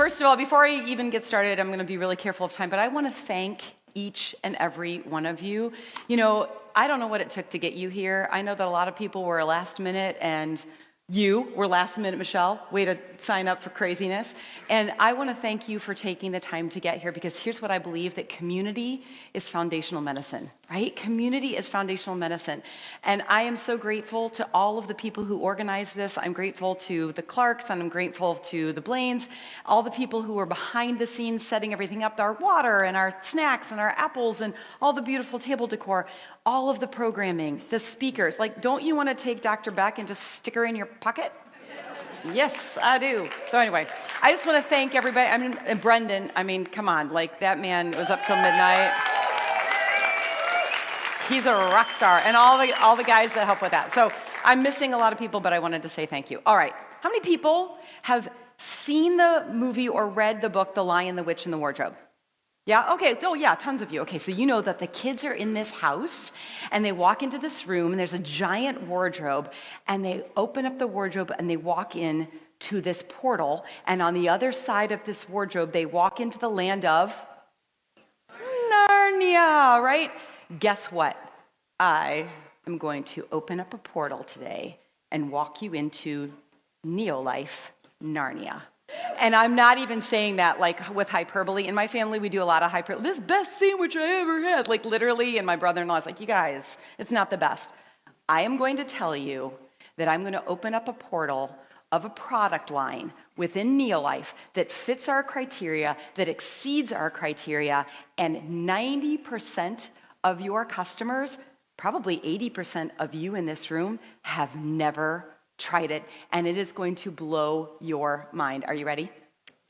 First of all, before I even get started, I'm going to be really careful of time, but I want to thank each and every one of you. You know, I don't know what it took to get you here. I know that a lot of people were last minute, and you were last minute, Michelle. Way to sign up for craziness. And I want to thank you for taking the time to get here, because here's what I believe, that community is foundational medicine, right? Community is foundational medicine. And I am so grateful to all of the people who organized this. I'm grateful to the Clarks, and I'm grateful to the Blaines, all the people who are behind the scenes setting everything up, our water and our snacks and our apples and all the beautiful table decor, all of the programming, the speakers. Like, don't you want to take Dr. Beck and just stick her in your pocket? Yes, I do. So anyway, I just want to thank everybody. I mean, and Brendan, I mean, come on, like that man was up till midnight. He's a rock star, and all the guys that help with that. So I'm missing a lot of people, but I wanted to say thank you. All right, how many people have seen the movie or read the book, The Lion, the Witch, and the Wardrobe? Yeah, okay, oh yeah, tons of you. Okay, so you know that the kids are in this house, and they walk into this room, and there's a giant wardrobe, and they open up the wardrobe, and they walk in to this portal, and on the other side of this wardrobe, they walk into the land of Narnia, right? Guess what? I am going to open up a portal today and walk you into Neo-Life Narnia. And I'm not even saying that like with hyperbole. In my family, we do a lot of hyperbole. This best sandwich I ever had. Like literally, and my brother-in-law's like, you guys, it's not the best. I am going to tell you that I'm going to open up a portal of a product line within Neo-Life that fits our criteria, that exceeds our criteria, and 90% of your customers, probably 80% of you in this room, have never tried it, and it is going to blow your mind. Are you ready?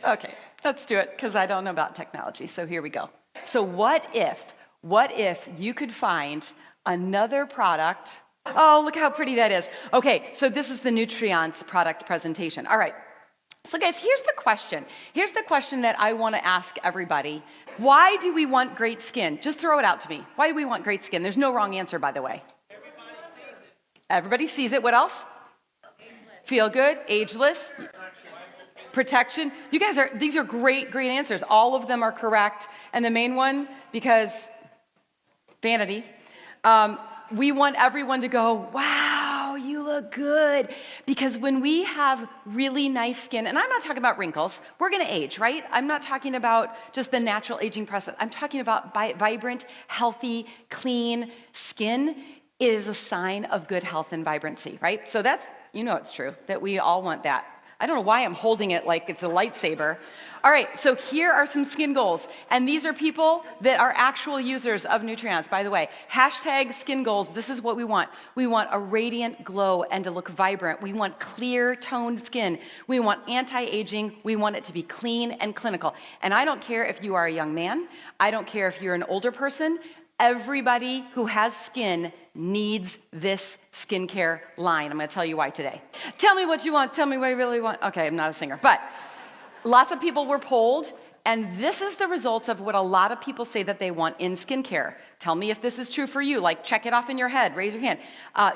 Okay, let's do it, because I don't know about technology, so here we go. So what if you could find another product? Oh, look how pretty that is. Okay, so this is the Nutriance product presentation. All right, so guys, here's the question. Here's the question that I want to ask everybody. Why do we want great skin? Just throw it out to me. Why do we want great skin? There's no wrong answer, by the way. Everybody sees it. What else? Feel good, ageless, protection. You guys these are great answers. All of them are correct. And the main one, because vanity, we want everyone to go, wow, you look good. Because when we have really nice skin, and I'm not talking about wrinkles, we're gonna age, right? I'm not talking about just the natural aging process. I'm talking about vibrant, healthy, clean skin is a sign of good health and vibrancy, right? So that's, you know it's true, that we all want that. I don't know why I'm holding it like it's a lightsaber. All right, so here are some skin goals. And these are people that are actual users of Nutriance, by the way. Hashtag skin goals, this is what we want. We want a radiant glow and to look vibrant. We want clear toned skin. We want anti-aging. We want it to be clean and clinical. And I don't care if you are a young man. I don't care if you're an older person. Everybody who has skin needs this skincare line. I'm going to tell you why today. Tell me what you want. Tell me what you really want. Okay, I'm not a singer. But lots of people were polled, and this is the results of what a lot of people say that they want in skincare. Tell me if this is true for you. Like, check it off in your head. Raise your hand.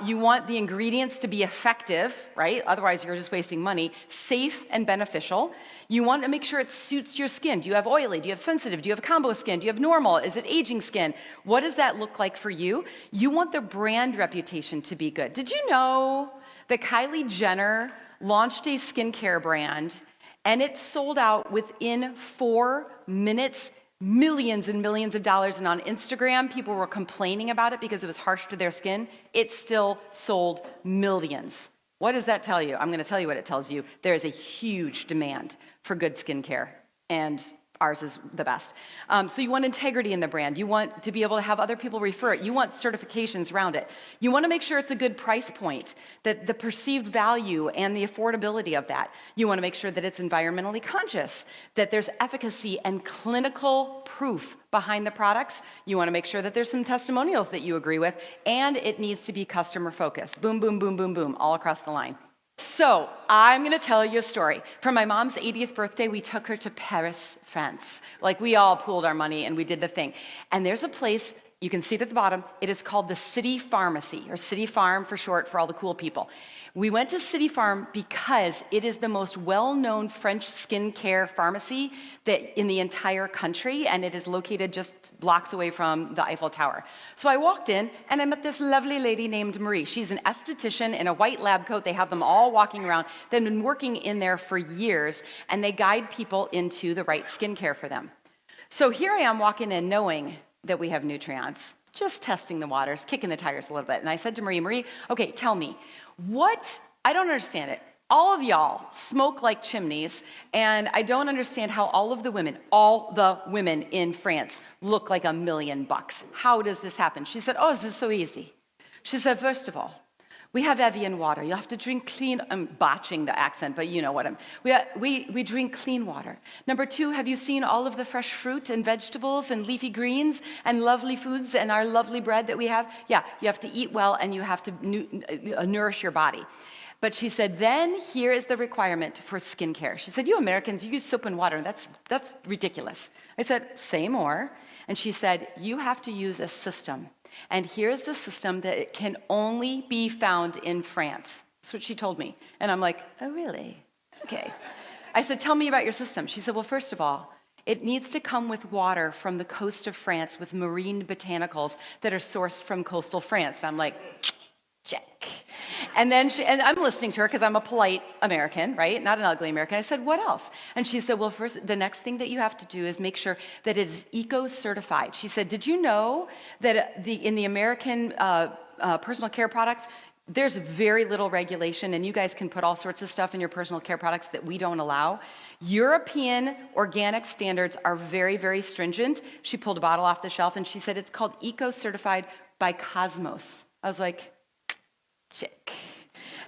You want the ingredients to be effective, right? Otherwise, you're just wasting money. Safe and beneficial. You want to make sure it suits your skin. Do you have oily? Do you have sensitive? Do you have combo skin? Do you have normal? Is it aging skin? What does that look like for you? You want the brand reputation to be good. Did you know that Kylie Jenner launched a skincare brand and it sold out within 4 minutes, millions and millions of dollars, and on Instagram, people were complaining about it because it was harsh to their skin? It still sold millions. What does that tell you? I'm going to tell you what it tells you. There is a huge demand for good skincare, and ours is the best. So you want integrity in the brand. You want to be able to have other people refer it. You want certifications around it. You want to make sure it's a good price point, that the perceived value and the affordability of that. You want to make sure that it's environmentally conscious, that there's efficacy and clinical proof behind the products. You want to make sure that there's some testimonials that you agree with, and it needs to be customer focused. Boom, boom, boom, boom, boom, all across the line. So I'm going to tell you a story. For my mom's 80th birthday, we took her to Paris, France. Like, we all pooled our money and we did the thing. And there's a place you can see it at the bottom. It is called the City Pharmacy, or City Farm for short, for all the cool people. We went to City Farm because it is the most well-known French skincare pharmacy that in the entire country, and it is located just blocks away from the Eiffel Tower. So I walked in, and I met this lovely lady named Marie. She's an esthetician in a white lab coat. They have them all walking around. They've been working in there for years, and they guide people into the right skincare for them. So here I am walking in knowing that we have Nutriance, just testing the waters, kicking the tires a little bit. And I said to Marie, okay, tell me, I don't understand it. All of y'all smoke like chimneys, and I don't understand how all the women in France look like $1 million. How does this happen? She said, oh, this is so easy. She said, first of all, we have Evian water. You have to drink clean. I'm botching the accent, but you know what we drink clean water. Number 2, have you seen all of the fresh fruit and vegetables and leafy greens and lovely foods and our lovely bread that we have? Yeah, you have to eat well and you have to nourish your body. But she said, then here is the requirement for skincare. She said, you Americans, you use soap and water. That's ridiculous. I said, say more. And she said, you have to use a system. And here's the system that can only be found in France. That's what she told me. And I'm like, oh, really? Okay. I said, tell me about your system. She said, well, first of all, it needs to come with water from the coast of France with marine botanicals that are sourced from coastal France. And I'm like, check. And then I'm listening to her because I'm a polite American, right? Not an ugly American. I said, what else? And she said, well, first, the next thing that you have to do is make sure that it is eco-certified. She said, did you know that in the American personal care products, there's very little regulation, and you guys can put all sorts of stuff in your personal care products that we don't allow. European organic standards are very, very stringent. She pulled a bottle off the shelf, and she said it's called eco-certified by Cosmos. I was like, check.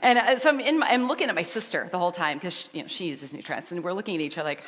And so I'm looking at my sister the whole time because she uses Nutriance, and we're looking at each other like,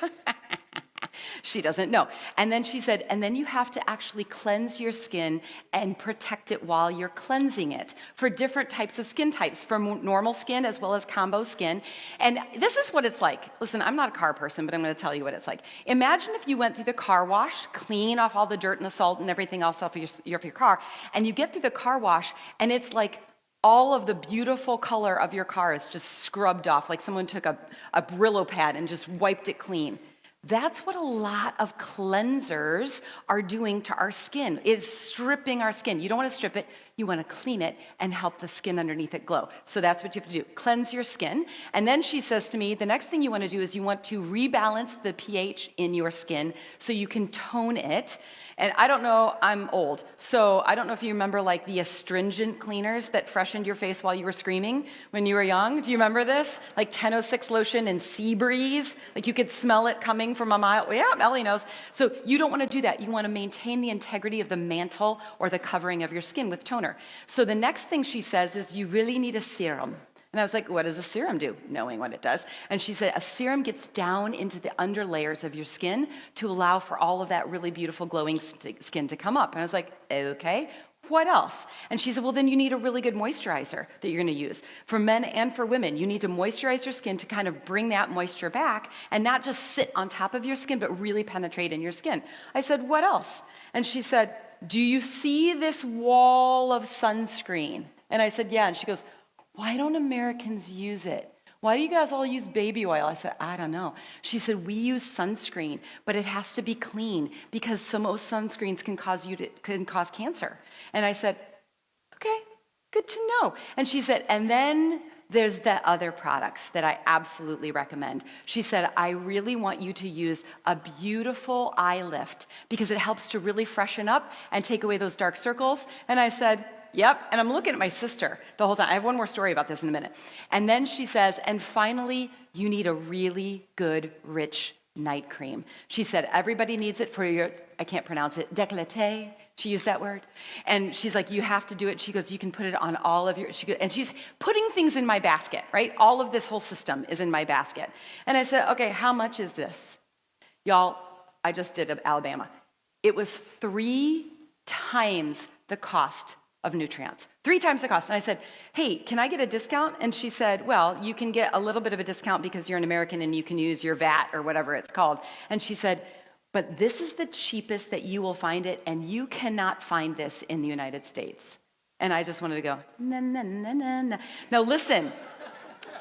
she doesn't know. And then she said, and then you have to actually cleanse your skin and protect it while you're cleansing it for different types of skin types, for normal skin as well as combo skin. And this is what it's like. Listen, I'm not a car person, but I'm going to tell you what it's like. Imagine if you went through the car wash, clean off all the dirt and the salt and everything else off of your car, and you get through the car wash, and it's like all of the beautiful color of your car is just scrubbed off, like someone took a Brillo pad and just wiped it clean. That's what a lot of cleansers are doing to our skin, is stripping our skin. You don't want to strip it, you want to clean it and help the skin underneath it glow. So that's what you have to do, cleanse your skin. And then she says to me, the next thing you want to do is you want to rebalance the pH in your skin so you can tone it. And I don't know, I'm old, so I don't know if you remember like the astringent cleaners that freshened your face while you were screaming when you were young. Do you remember this? Like 1006 lotion and Sea Breeze, like you could smell it coming from a mile. Well, yeah, Ellie knows. So you don't want to do that. You want to maintain the integrity of the mantle or the covering of your skin with toner. So the next thing she says is you really need a serum. And I was like, what does a serum do? Knowing what it does. And she said, a serum gets down into the under layers of your skin to allow for all of that really beautiful glowing skin to come up. And I was like, okay, what else? And she said, well, then you need a really good moisturizer that you're going to use. For men and for women, you need to moisturize your skin to kind of bring that moisture back and not just sit on top of your skin, but really penetrate in your skin. I said, what else? And she said, do you see this wall of sunscreen? And I said, yeah. And she goes, why don't Americans use it? Why do you guys all use baby oil? I said, I don't know. She said, we use sunscreen, but it has to be clean because most sunscreens can cause cancer. And I said, okay, good to know. And she said, and then there's the other products that I absolutely recommend. She said, I really want you to use a beautiful eye lift because it helps to really freshen up and take away those dark circles. And I said, yep. And I'm looking at my sister the whole time. I have one more story about this in a minute. And then she says, and finally, you need a really good, rich night cream. She said, everybody needs it for your, I can't pronounce it, décolleté. She used that word. And she's like, you have to do it. She goes, you can put it on all of your, and she's putting things in my basket, right? All of this whole system is in my basket. And I said, okay, how much is this? Y'all, I just did Alabama. It was 3 times the cost of Nutriance. 3 times the cost. And I said, hey, can I get a discount? And she said, well, you can get a little bit of a discount because you're an American and you can use your VAT or whatever it's called. And she said, But this is the cheapest that you will find it, and you cannot find this in the United States. And I just wanted to go, na, na, na, na, na. Now listen,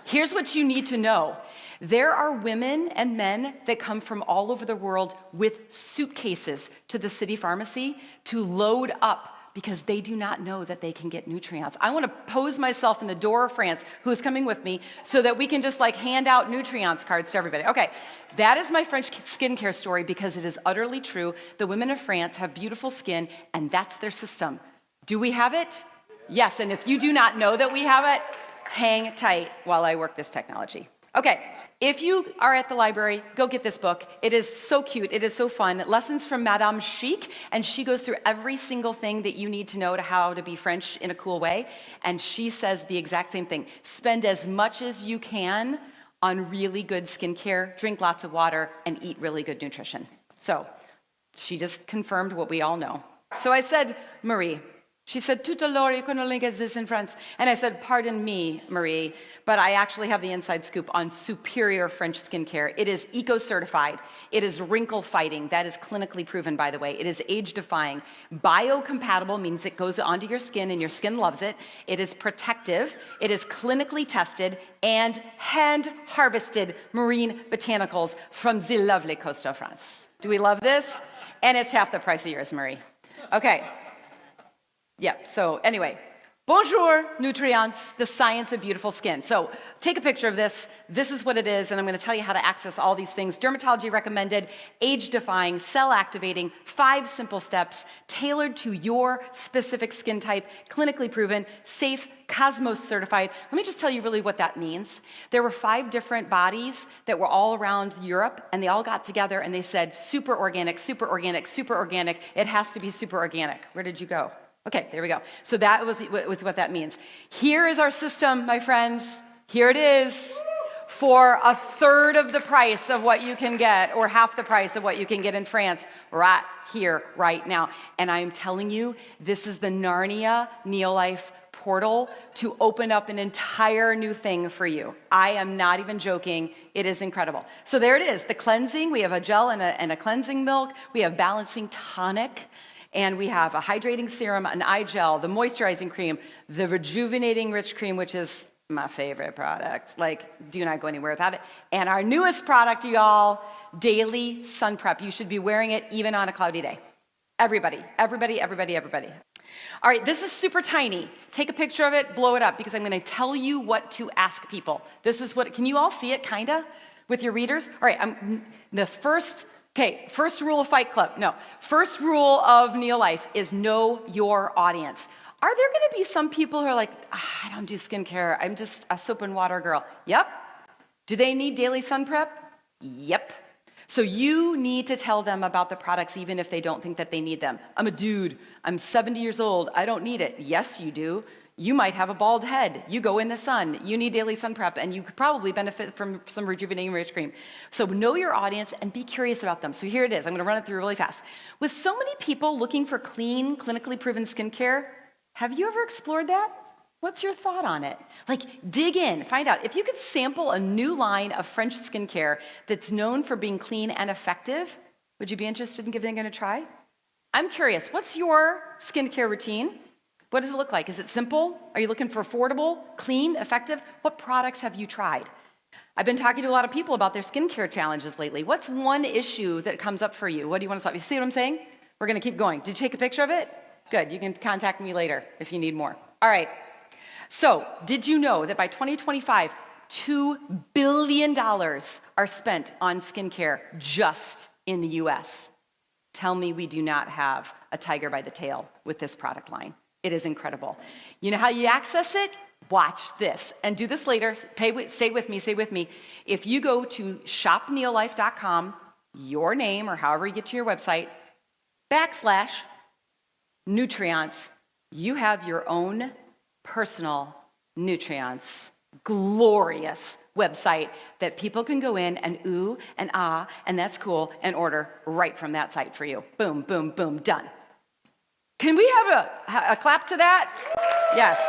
here's what you need to know. There are women and men that come from all over the world with suitcases to the city pharmacy to load up because they do not know that they can get Nutriance. I want to pose myself in the door of France, who's coming with me, so that we can just like hand out Nutriance cards to everybody. Okay, that is my French skincare story because it is utterly true. The women of France have beautiful skin, and that's their system. Do we have it? Yes, and if you do not know that we have it, hang tight while I work this technology. Okay, if you are at the library, go get this book. It is so cute. It is so fun. Lessons from Madame Chic, and she goes through every single thing that you need to know to how to be French in a cool way, and she says the exact same thing. Spend as much as you can on really good skincare, drink lots of water, and eat really good nutrition. So she just confirmed what we all know. So I said, Marie, she said, tout alors, you can only get this in France. And I said, pardon me, Marie, but I actually have the inside scoop on superior French skincare. It is eco-certified. It is wrinkle-fighting. That is clinically proven, by the way. It is age-defying. Biocompatible means it goes onto your skin and your skin loves it. It is protective. It is clinically tested and hand-harvested marine botanicals from the lovely coast of France. Do we love this? And it's half the price of yours, Marie. Okay. Yeah, so anyway, bonjour, Nutriance, the science of beautiful skin. So take a picture of this. This is what it is, and I'm going to tell you how to access all these things. Dermatology recommended, age-defying, cell-activating, 5 simple steps, tailored to your specific skin type, clinically proven, safe, Cosmos certified. Let me just tell you really what that means. There were 5 different bodies that were all around Europe, and they all got together and they said, super organic, super organic, super organic. It has to be super organic. Where did you go? Okay, there we go. So that was what that means. Here is our system, my friends. Here it is for a third of the price of what you can get, or half the price of what you can get in France, right here, right now. And I'm telling you, this is the Narnia Neolife portal to open up an entire new thing for you. I am not even joking. It is incredible. So there it is, the cleansing. We have a gel and a cleansing milk. We have balancing tonic. And we have a hydrating serum, an eye gel, the moisturizing cream, the rejuvenating rich cream, which is my favorite product. Like, do not go anywhere without it. And our newest product, y'all, daily sun prep. You should be wearing it even on a cloudy day. Everybody, everybody, everybody, everybody. All right, this is super tiny. Take a picture of it, blow it up, because I'm going to tell you what to ask people. This is what, can you all see it, kind of, with your readers? All right, first rule of Fight Club. No, first rule of Neolife is know your audience. Are there going to be some people who are like, I don't do skincare, I'm just a soap and water girl? Yep. Do they need daily sun prep? Yep. So you need to tell them about the products even if they don't think that they need them. I'm a dude, I'm 70 years old, I don't need it. Yes, you do. You might have a bald head. You go in the sun. You need daily sun prep, and you could probably benefit from some rejuvenating rich cream. So know your audience and be curious about them. So here it is. I'm going to run it through really fast. With so many people looking for clean, clinically proven skincare, have you ever explored that? What's your thought on it? Like, dig in, find out. If you could sample a new line of French skincare that's known for being clean and effective, would you be interested in giving it a try? I'm curious. What's your skincare routine? What does it look like? Is it simple? Are you looking for affordable, clean, effective? What products have you tried? I've been talking to a lot of people about their skincare challenges lately. What's one issue that comes up for you? What do you want to solve? You see what I'm saying? We're going to keep going. Did you take a picture of it? Good. You can contact me later if you need more. All right. So did you know that by 2025, $2 billion are spent on skincare just in the US? Tell me we do not have a tiger by the tail with this product line. It is incredible. You know how you access it? Watch this. And do this later. Stay with me. If you go to shopneolife.com, your name or however you get to your website, /Nutriance, you have your own personal Nutriance, glorious website that people can go in and ooh and ah, and that's cool, and order right from that site for you. Boom, boom, boom, done. Can we have a clap to that? Yes.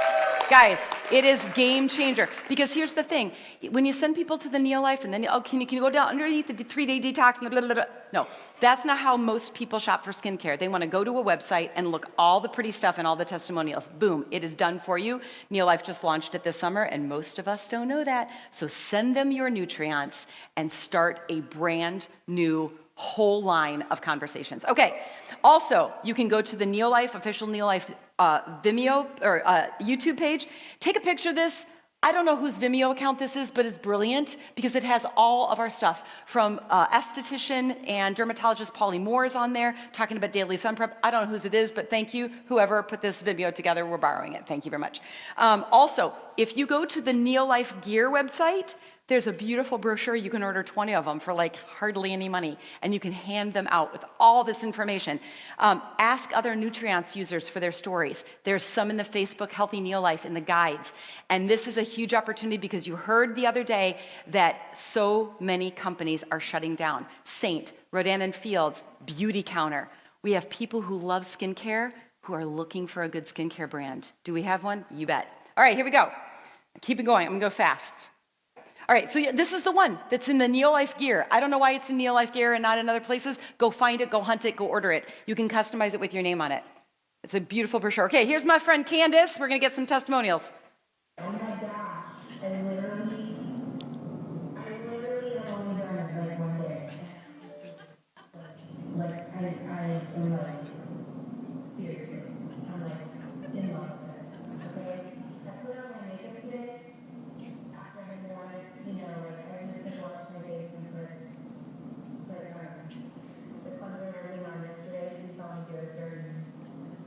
Guys, it is game changer. Because here's the thing. When you send people to the Neolife and then, can you go down underneath the 3-day detox and blah, blah, blah. No, that's not how most people shop for skincare. They want to go to a website and look all the pretty stuff and all the testimonials. Boom, it is done for you. Neolife just launched it this summer, and most of us don't know that. So send them your Nutriance and start a brand new whole line of conversations. Okay, also, you can go to the Neolife, official Neolife Vimeo or YouTube page. Take a picture of this. I don't know whose Vimeo account this is, but it's brilliant because it has all of our stuff from esthetician and dermatologist Polly Moore is on there talking about daily sun prep. I don't know whose it is, but thank you. Whoever put this Vimeo together, we're borrowing it. Thank you very much. Also, if you go to the Neolife Gear website, there's a beautiful brochure. You can order 20 of them for like hardly any money, and you can hand them out with all this information. Ask other Nutriance users for their stories. There's some in the Facebook Healthy Neolife in the guides. And this is a huge opportunity because you heard the other day that so many companies are shutting down. Saint, Rodan and Fields, Beauty Counter. We have people who love skincare who are looking for a good skincare brand. Do we have one? You bet. All right, here we go. Keep it going. I'm going to go fast. All right, so this is the one that's in the Neolife Gear. I don't know why it's in Neolife Gear and not in other places. Go find it, go hunt it, go order it. You can customize it with your name on it. It's a beautiful brochure. Okay, here's my friend Candace. We're going to get some testimonials. Oh my gosh, I literally have only done it like one day. Like, I am like, seriously, I'm like, in love with it. Okay? I put on my makeup today. After I wore it, like I just had washed my face and put the cleanser and everything on yesterday. You saw me do it dirty.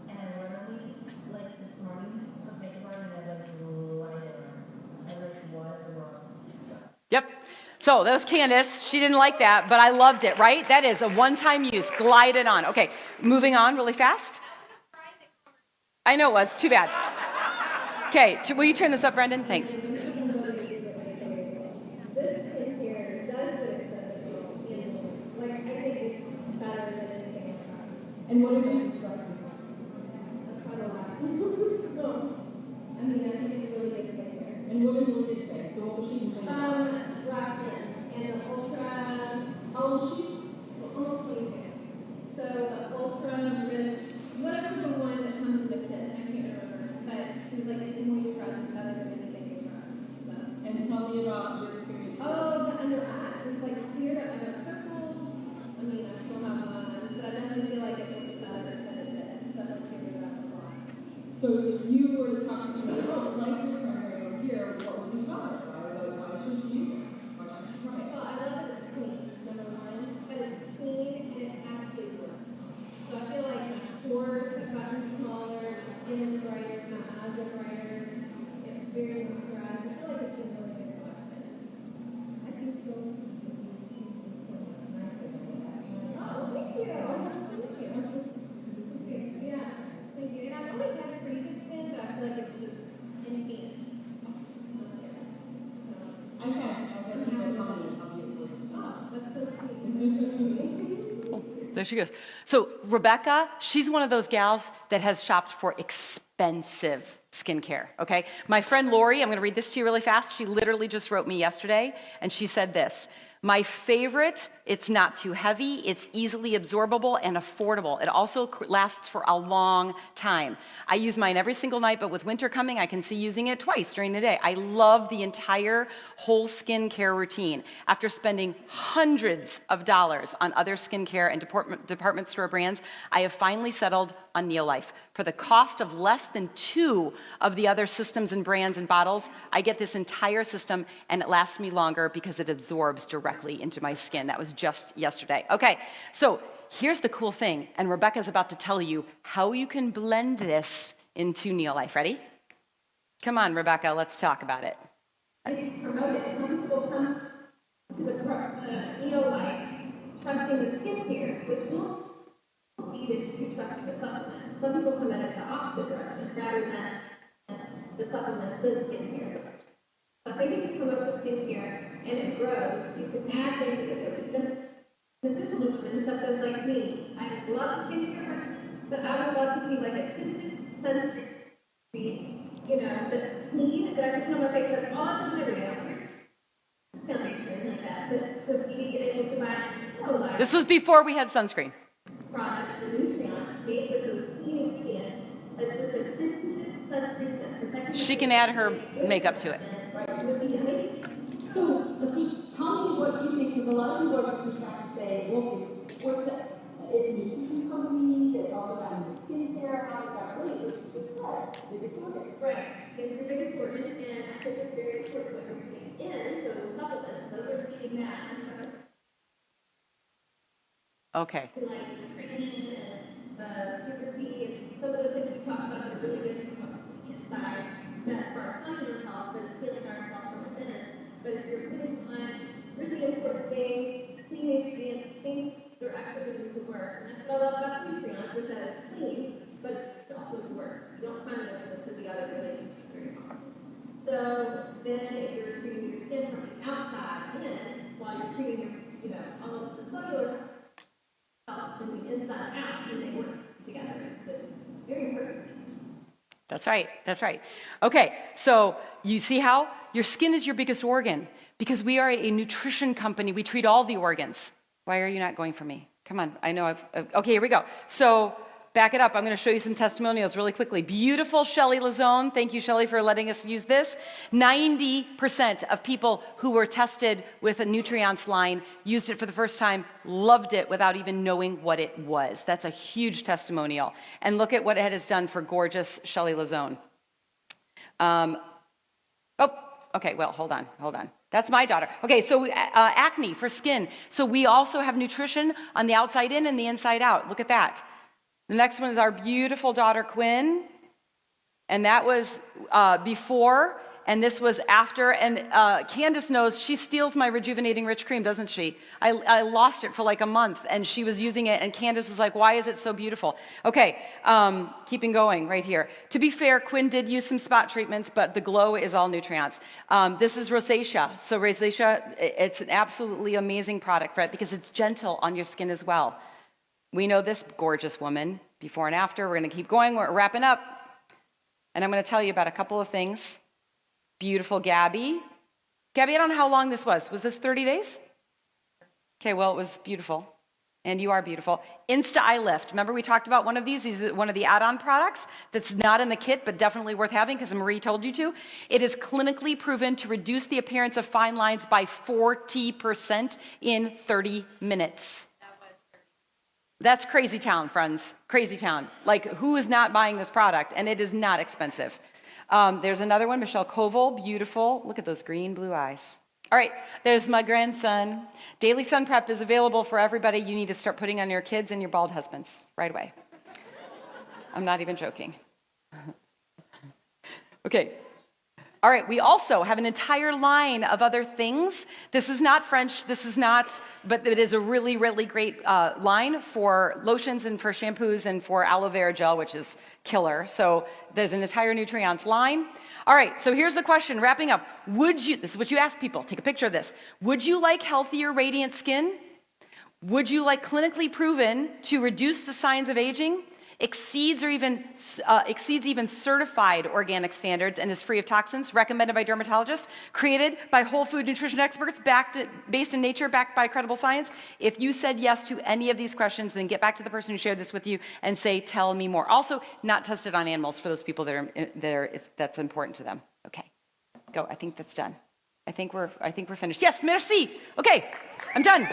And I literally, like this morning, put makeup on and I like lied it on. I like was wrong. Yep. So that was Candace. She didn't like that, but I loved it, right? That is a one-time use. Glide it on. Okay, moving on really fast. I know it was. Too bad. Okay, will you turn this up, Brendan? Thanks. And what did you That's kind of laugh. So, I mean, I think it's really good skincare. And what did Lily say? So what was she complaining about? Dry skin. And the ultra, how old is she? Almost 22. So the ultra rich, whatever the one that comes in the kit, I can't remember. But she's like, it moisturizes better than anything you try. So. And tell me about your experience. Oh, the under eyes. It's like clear under circles. I mean, I still have one. But I definitely feel like it looks better than it did. Definitely figured it out before. So if you were to talk to somebody, oh, like your primary over here, what would you tell her? Why should you use it? Why should you try it? Well, I love that it's clean, number one. But it's clean and it actually works. So I feel like my pores have gotten smaller, my skin is brighter, my eyes are brighter, it's very moisturized. I feel like it's been really good for my skin. I think so. Oh, thank you. Yeah, thank you. And I've always had pretty good skin, but I feel like it's just enhanced. Oh, that's so sweet. There she goes. So Rebecca, she's one of those gals that has shopped for expensive skincare, okay? My friend Lori, I'm going to read this to you really fast. She literally just wrote me yesterday, and she said this. My favorite, it's not too heavy, it's easily absorbable and affordable. It also lasts for a long time. I use mine every single night, but with winter coming, I can see using it twice during the day. I love the entire whole skincare routine. After spending hundreds of dollars on other skincare and department store brands, I have finally settled on Neolife. For the cost of less than 2 of the other systems and brands and bottles, I get this entire system and it lasts me longer because it absorbs directly into my skin. That was just yesterday. Okay, so here's the cool thing, and Rebecca's about to tell you how you can blend this into Neolife. Ready? Come on, Rebecca, let's talk about it. They promote it. Some people come to the Neolife trusting the skincare, which will lead to trusting the supplements. Some people come at it the opposite direction, rather than the supplements, the skincare. But they can promote the skincare and it grows. You can add things to it. Beneficial nutrients, such as like me. I love skincare, but I would love to see like a tinted sunscreen, that's think that I could feel my face like all up and everything out here. Kind of strange like that. But so we get able to match This was before we had sunscreen. product, the Nutriance, made with those clean ingredients. It's just a tinted sunscreen that protects. She can add her makeup to it. So tell me what you think, because a lot of people are pushback and say, well, what's that? It's a nutrition company that's also got into skincare. How does that relate? What you just said, biggest organ. Right. Skin is the biggest organ, and I think it's very important what you're putting in. So supplements, those are eating that and stuff. Okay. Like the training and the super seed, and some of those things we talked about are really good from the inside. That for our cellular health, but it's healing ourselves from within. But if you're putting on really important things, clean ingredients, things that are actually going to work. And that's what I love about Nutriance, is that it's clean, but it also works. You don't find it with the symbiotic relationships very often. So then if you're treating your skin from the outside in, while you're treating your, all of the cellular health from the inside out, and they work together. It's very important. That's right. That's right. Okay, so you see how your skin is your biggest organ because we are a nutrition company. We treat all the organs. Why are you not going for me? Come on. I know okay, here we go. So back it up. I'm going to show you some testimonials really quickly. Beautiful Shelly Lazone. Thank you, Shelly, for letting us use this. 90% of people who were tested with a Nutriance line used it for the first time, loved it without even knowing what it was. That's a huge testimonial. And look at what it has done for gorgeous Shelly Lazone. Okay, well, hold on. That's my daughter. Okay, so acne for skin. So we also have nutrition on the outside in and the inside out. Look at that. The next one is our beautiful daughter, Quinn. And that was before, and this was after. And Candace knows she steals my Rejuvenating Rich Cream, doesn't she? I lost it for like a month, and she was using it, and Candace was like, why is it so beautiful? Okay, keeping going right here. To be fair, Quinn did use some spot treatments, but the glow is all Nutriance. This is rosacea. So rosacea, it's an absolutely amazing product for it because it's gentle on your skin as well. We know this gorgeous woman, before and after. We're going to keep going. We're wrapping up. And I'm going to tell you about a couple of things. Beautiful Gabby. Gabby, I don't know how long this was. Was this 30 days? Okay, well, it was beautiful. And you are beautiful. Insta Eye Lift. Remember we talked about one of these? These are one of the add-on products that's not in the kit, but definitely worth having because Marie told you to. It is clinically proven to reduce the appearance of fine lines by 40% in 30 minutes. That's crazy town, friends. Crazy town. Like, who is not buying this product? And it is not expensive. There's another one, Michelle Koval, beautiful. Look at those green blue eyes. All right, there's my grandson. Daily Sun Prep is available for everybody. You need to start putting on your kids and your bald husbands right away. I'm not even joking. Okay. All right, we also have an entire line of other things. This is not French, but it is a really, really great line for lotions and for shampoos and for aloe vera gel, which is killer. So there's an entire Nutriance line. All right, so here's the question, wrapping up. This is what you ask people, take a picture of this. Would you like healthier, radiant skin? Would you like clinically proven to reduce the signs of aging? Exceeds even certified organic standards and is free of toxins, recommended by dermatologists, created by whole food nutrition experts, based in nature, backed by credible science. If you said yes to any of these questions, then get back to the person who shared this with you and say, tell me more. Also, not tested on animals for those people that's important to them. Okay, go. I think that's done. I think we're finished. Yes, merci. Okay, I'm done.